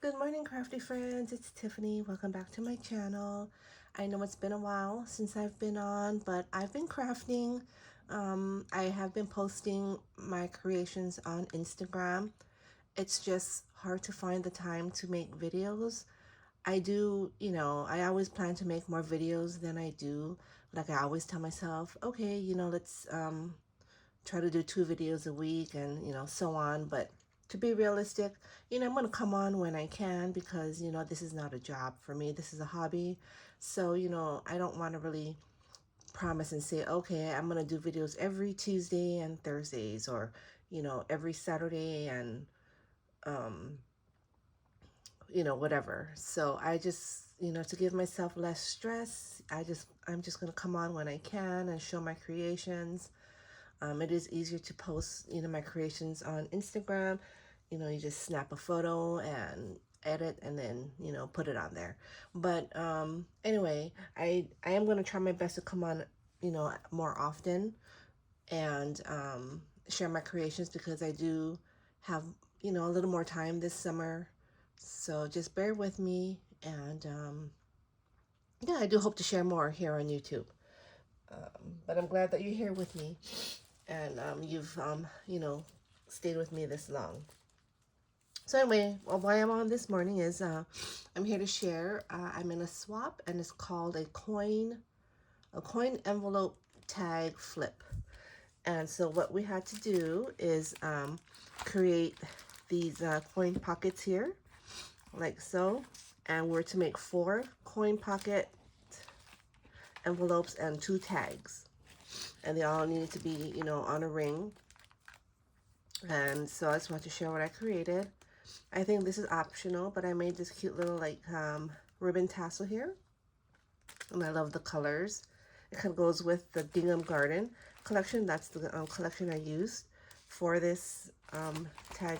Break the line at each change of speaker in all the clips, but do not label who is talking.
Good morning, crafty friends. It's Tiffany. Welcome back to my channel. I know it's been a while since I've been on, but I've been crafting. I have been posting my creations on Instagram. It's just hard to find the time to make videos. I do, I always plan to make more videos than I do. Like I always tell myself, okay, let's try to do 2 videos a week and so on. But to be realistic, I'm going to come on when I can because this is not a job for me. This is a hobby. So I don't want to really promise and say, okay, I'm going to do videos every Tuesday and Thursdays, or every Saturday and um whatever. So I just, to give myself less stress, I'm just going to come on when I can and show my creations. It is easier to post, my creations on Instagram. You just snap a photo and edit and then, put it on there. But anyway, I am going to try my best to come on, more often and share my creations because I do have, a little more time this summer. So just bear with me. And yeah, I do hope to share more here on YouTube. But I'm glad that you're here with me and you've stayed with me this long. So anyway, well, why I'm on this morning is I'm here to share. I'm in a swap, and it's called a coin envelope tag flip. And so what we had to do is create these coin pockets here, like so, and we're to make 4 coin pocket envelopes and 2 tags, and they all needed to be on a ring. And so I just want to share what I created. I think this is optional, but I made this cute little like ribbon tassel here, and I love the colors. It kind of goes with the Gingham Garden collection. That's the collection I used for this tag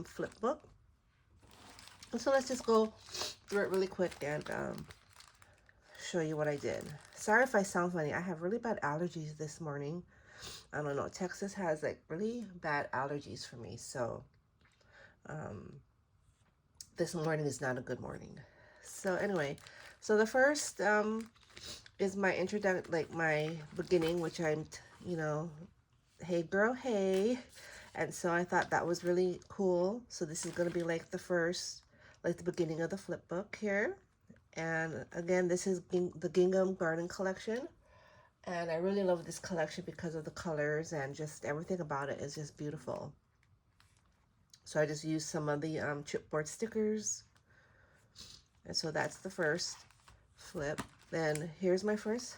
flip book. And so let's just go through it really quick and show you what I did. Sorry if I sound funny. I have really bad allergies this morning. I don't know. Texas has like really bad allergies for me, so this morning is not a good morning. So anyway, so the first is my introduction, like my beginning, which I'm, hey girl, hey. And so I thought that was really cool. So this is going to be like the first, like the beginning of the flip book here. And again, this is the Gingham Garden collection. And I really love this collection because of the colors and just everything about it is just beautiful. So I just used some of the chipboard stickers. And so that's the first flip. Then here's my first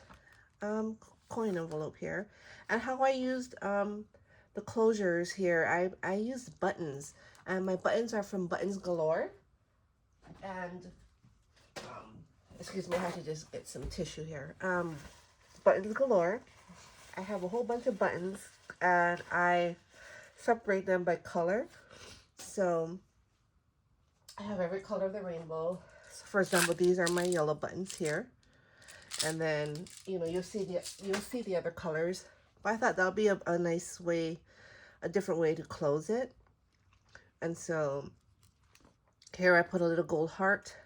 coin envelope here. And how I used the closures here, I used buttons. And my buttons are from Buttons Galore. And, excuse me, I have to just get some tissue here. Buttons Galore. I have a whole bunch of buttons, and I separate them by color. So I have every color of the rainbow. So for example, these are my yellow buttons here, and then you'll see the other colors. But I thought that would be a nice way, a different way to close it. And so here I put a little gold heart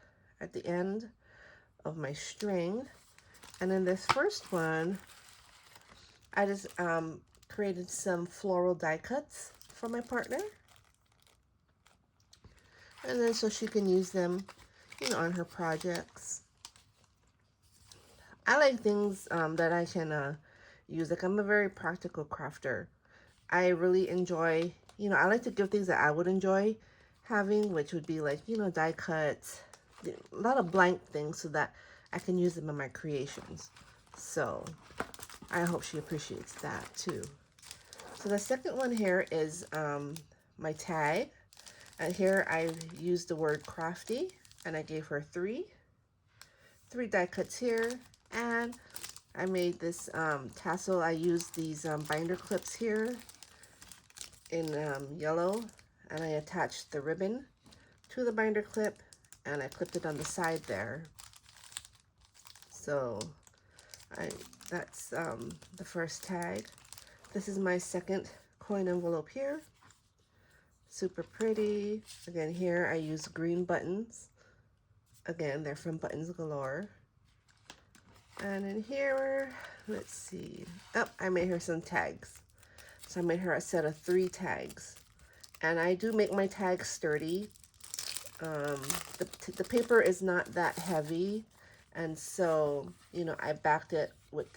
at the end of my string, and then this first one, I just created some floral die cuts for my partner. And then so she can use them, on her projects. I like things that I can use. Like I'm a very practical crafter. I really enjoy, I like to give things that I would enjoy having, which would be like, die cuts, a lot of blank things so that I can use them in my creations. So I hope she appreciates that too. So the second one here is my tag. And here I used the word crafty, and I gave her three die cuts here. And I made this tassel. I used these binder clips here in yellow, and I attached the ribbon to the binder clip, and I clipped it on the side there. So that's the first tag. This is my second coin envelope here. Super pretty. Again, here I use green buttons. Again, they're from Buttons Galore. And in here, let's see. Oh, I made her some tags. So I made her a set of 3 tags. And I do make my tags sturdy. The paper is not that heavy. And so, you know, I backed it with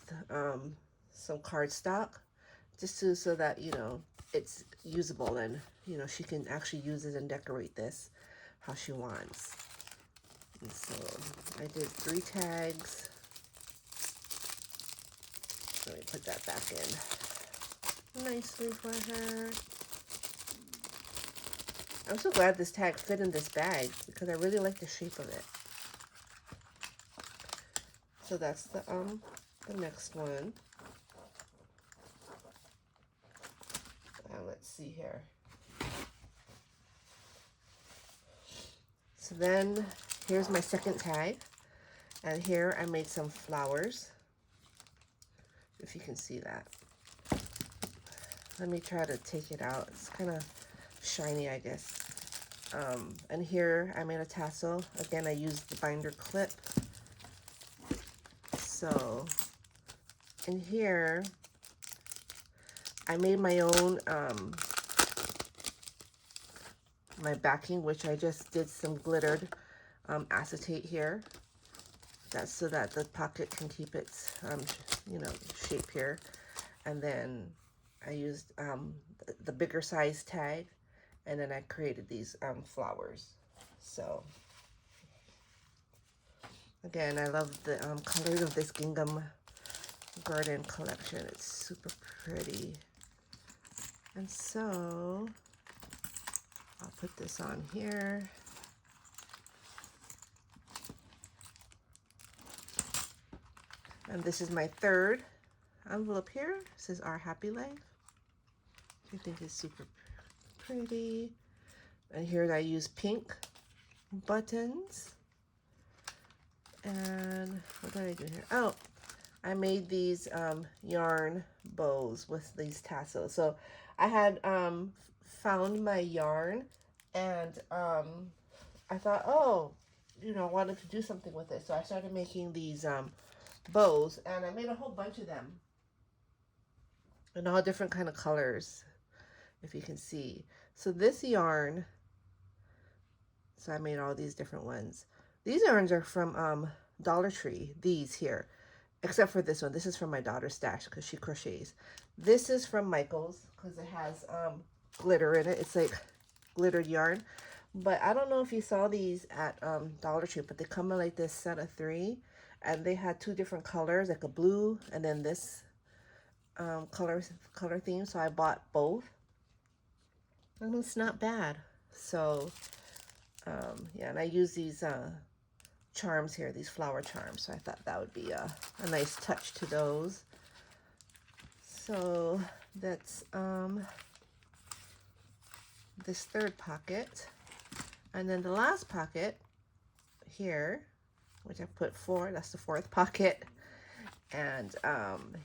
some cardstock just so that, you know, it's usable and, you know, she can actually use it and decorate this how she wants. And so I did 3 tags. Let me put that back in nicely for her. I'm so glad this tag fit in this bag because I really like the shape of it. So that's the next one. Let's see here. So then here's my second tag. And here I made some flowers. If you can see that. Let me try to take it out. It's kind of shiny, I guess. And here I made a tassel. Again, I used the binder clip. So in here, I made my own my backing, which I just did some glittered acetate here. That's so that the pocket can keep its you know, shape here. And then I used the bigger size tag, and then I created these flowers. So again, I love the colors of this gingham garden collection. It's super pretty. And so I'll put this on here. And this is my third envelope here. It says Our Happy Life. I think it's super pretty. And here I use pink buttons. And what did I do here? Oh, I made these yarn bows with these tassels. So I had found my yarn, and I thought, oh, you know, I wanted to do something with it. So I started making these bows, and I made a whole bunch of them in all different kind of colors, if you can see. So this yarn, so I made all these different ones. These yarns are from Dollar Tree, these here, except for this one. This is from my daughter's stash because she crochets. This is from Michael's because it has glitter in it. It's like glittered yarn. But I don't know if you saw these at Dollar Tree, but they come in like this set of 3. And they had 2 different colors, like a blue and then this color theme. So I bought both. And it's not bad. So yeah, and I use these charms here, these flower charms. So I thought that would be a nice touch to those. So that's this third pocket. And then the last pocket here, which I put 4, that's the 4th pocket. And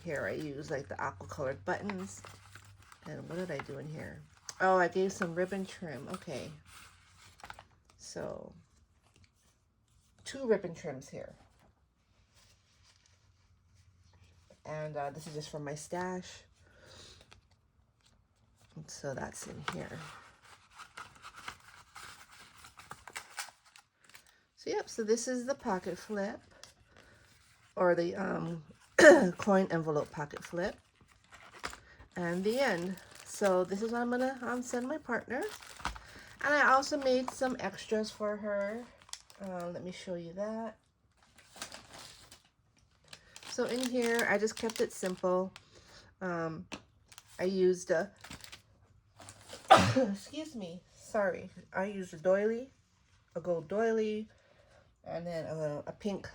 here I use like the aqua colored buttons. And what did I do in here? Oh, I gave some ribbon trim. Okay. So 2 ribbon trims here. And this is just from my stash. So that's in here. So yep, so this is the pocket flip, or the coin envelope pocket flip, and the end. So this is what I'm gonna send my partner. And I also made some extras for her. Let me show you that. So in here, I just kept it simple. I used a, excuse me, sorry. I used a doily, a gold doily, and then a pink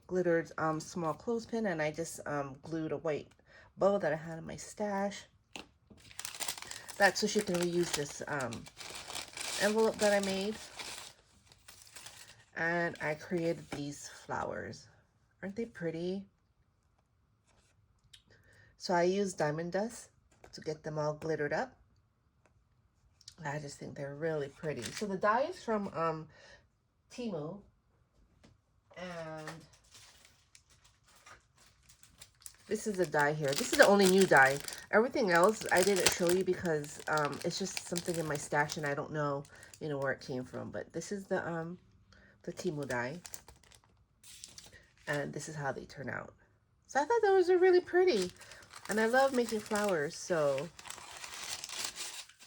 glittered small clothespin, and I just glued a white bow that I had in my stash. That's so she can reuse this envelope that I made. And I created these flowers. Aren't they pretty? So I used diamond dust to get them all glittered up. I just think they're really pretty. So the die is from Temu, and this is a die here. This is the only new die. Everything else I didn't show you because it's just something in my stash and I don't know, you know, where it came from. But this is the Temu die, and this is how they turn out. So I thought those were really pretty, and I love making flowers, so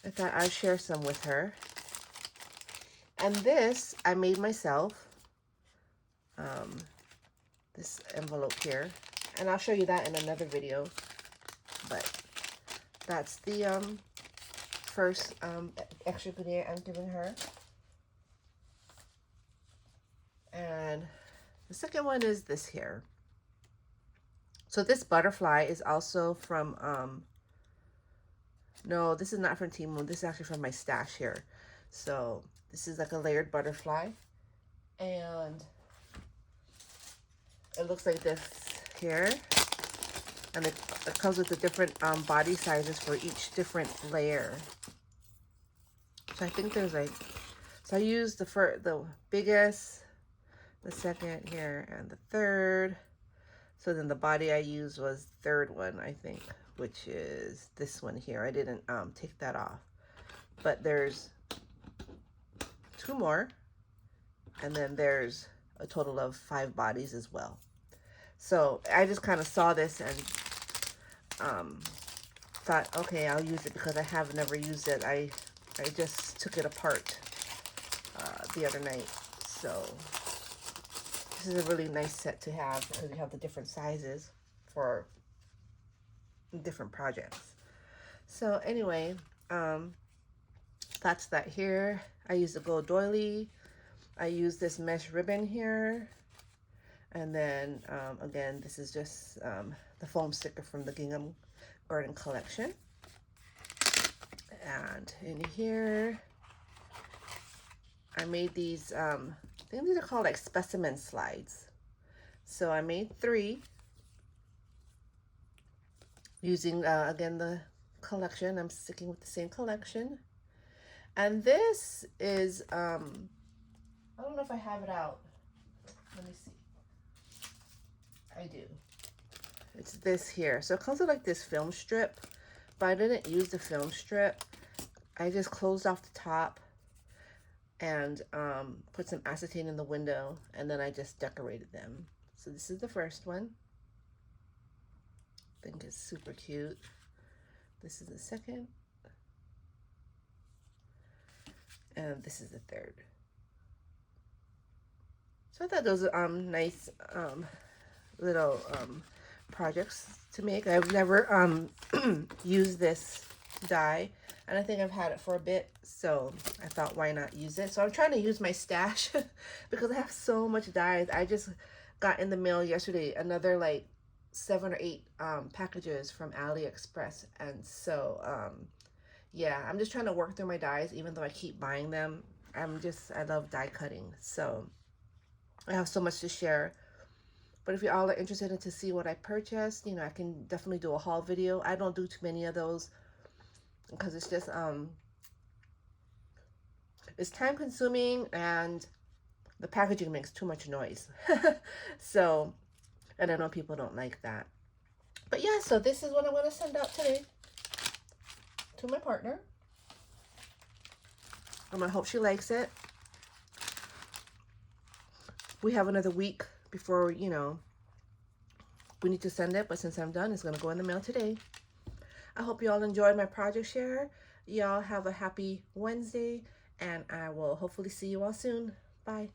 I thought I'd share some with her. And this I made myself. This envelope here, and I'll show you that in another video. But that's the first extra goodie I'm giving her. And the second one is this here. So this butterfly is also from no, this is not from Temu. This is actually from my stash here. So this is like a layered butterfly, and it looks like this here, and it comes with the different body sizes for each different layer. So I think there's like, so I used the biggest, the second here, and the third. So then the body I used was the third one, I think, which is this one here. I didn't take that off, but there's 2 more, and then there's a total of 5 bodies as well. So I just kind of saw this and thought, okay, I'll use it because I have never used it. I just took it apart the other night. So this is a really nice set to have because you have the different sizes for different projects. So anyway, that's that here. I used a gold doily. I used this mesh ribbon here. And then, again, this is just the foam sticker from the Gingham Garden collection. And in here, I made these, I think these are called like specimen slides. So I made 3 using, again, the collection. I'm sticking with the same collection. And this is, I don't know if I have it out. Let me see. I do. It's this here. So it comes with like this film strip, but I didn't use the film strip. I just closed off the top and put some acetate in the window, and then I just decorated them. So this is the first one. I think it's super cute. This is the second. And this is the third. So I thought those are nice little projects to make. I've never used this die, and I think I've had it for a bit, so I thought why not use it. So I'm trying to use my stash because I have so much dyes. I just got in the mail yesterday another like 7 or 8 packages from AliExpress, and so yeah, I'm just trying to work through my dyes even though I keep buying them. I love die cutting, so I have so much to share. But if you all are interested in to see what I purchased, you know, I can definitely do a haul video. I don't do too many of those because it's just it's time consuming and the packaging makes too much noise. So, and I know people don't like that. But yeah, so this is what I'm going to send out today to my partner. I'm going to hope she likes it. We have another week before, you know, we need to send it, but since I'm done, it's going to go in the mail today. I hope you all enjoyed my project share. Y'all have a happy Wednesday, and I will hopefully see you all soon. Bye.